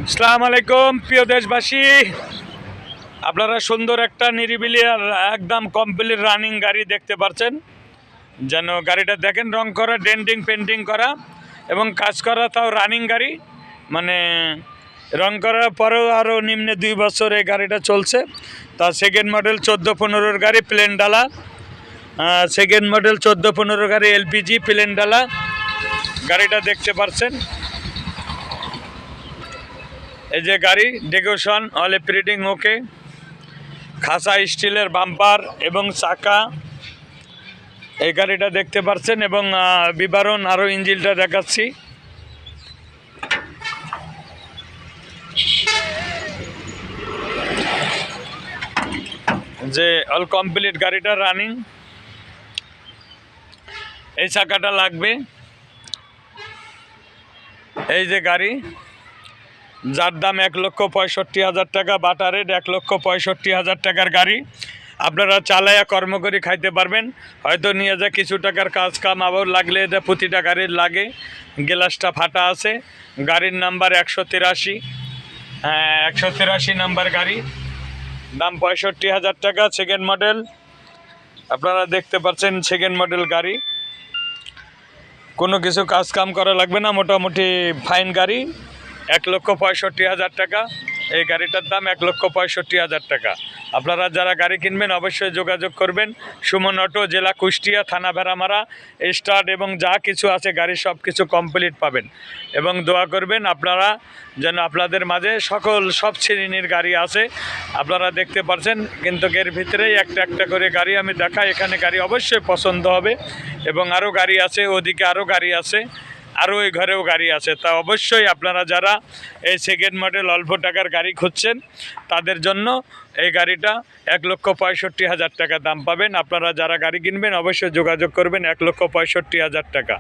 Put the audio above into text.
আসসালামু আলাইকুম প্রিয় দেশবাসী, আপনারা সুন্দর একটা নিরিবিলি আর একদম কমপ্লিট রানিং গাড়ি দেখতে পাচ্ছেন। যেন গাড়িটা দেখেন, রং করা, ডেন্টিং পেন্টিং করা এবং কাজ করা, তাও রানিং গাড়ি। মানে রং করার পরেও আরও নিম্নে 2 বছর এই গাড়িটা চলছে। তা সেকেন্ড মডেল 14-15 গাড়ি, প্লেন ডালা। সেকেন্ড মডেল 14-15 গাড়ি, এলপিজি প্লেন ডালা গাড়িটা দেখতে পাচ্ছেন। এই যে গাড়ি ডেকোরেশন অল এভরিথিং ওকে, খাসা স্টিলের বাম্পার এবং চাকা এই গাড়িটা দেখতে পাচ্ছেন। এবং বিবরণ আরও ইঞ্জিনটা দেখাচ্ছি। যে অল কমপ্লিট গাড়িটা রানিং। এই চাকাটা লাগবে। এই যে গাড়ি, যার দাম 1,65,000 টাকা, বাটা রেট 1,65,000 টাকার গাড়ি। আপনারা চালাইয়া কর্ম করে খাইতে পারবেন। হয়তো নিয়ে যা কিছু টাকার কাজ কাম আবার লাগলে, এটা প্রতিটা গাড়ির লাগে। গ্লাসটা ফাটা আছে। গাড়ির নাম্বার 183। 183 নাম্বার গাড়ি, দাম 65,000 টাকা, সেকেন্ড মডেল। আপনারা দেখতে পাচ্ছেন সেকেন্ড মডেল গাড়ি, কোনো কিছু কাজ কাম করা লাগবে না, মোটামুটি ফাইন গাড়ি। 1,65,000 টাকা এই গাড়িটার দাম, 1,65,000 টাকা। আপনারা যারা গাড়ি কিনবেন অবশ্যই যোগাযোগ করবেন। সুমন অটো, জেলা কুষ্টিয়া, থানা ভেড়ামারা। স্টার্ট এবং যা কিছু আছে গাড়ির সব কিছু কমপ্লিট পাবেন। এবং দোয়া করবেন আপনারা যেন আপনাদের মাঝে সব শ্রেণীর গাড়ি আছে। আপনারা দেখতে পাচ্ছেন, কিন্তু এর ভিতরেই একটা একটা করে গাড়ি আমি দেখাই। এখানে গাড়ি অবশ্যই পছন্দ হবে। এবং আরও গাড়ি আছে, ওদিকে আরও গাড়ি আছে, আরও এই ঘরেও গাড়ি আছে। তা অবশ্যই আপনারা যারা এই সেকেন্ড মডেল অল্প টাকার গাড়ি খুঁজছেন, তাদের জন্য এই গাড়িটা 1,65,000 টাকা দাম পাবেন। আপনারা যারা গাড়ি কিনবেন অবশ্যই যোগাযোগ করবেন, 1,65,000 টাকা।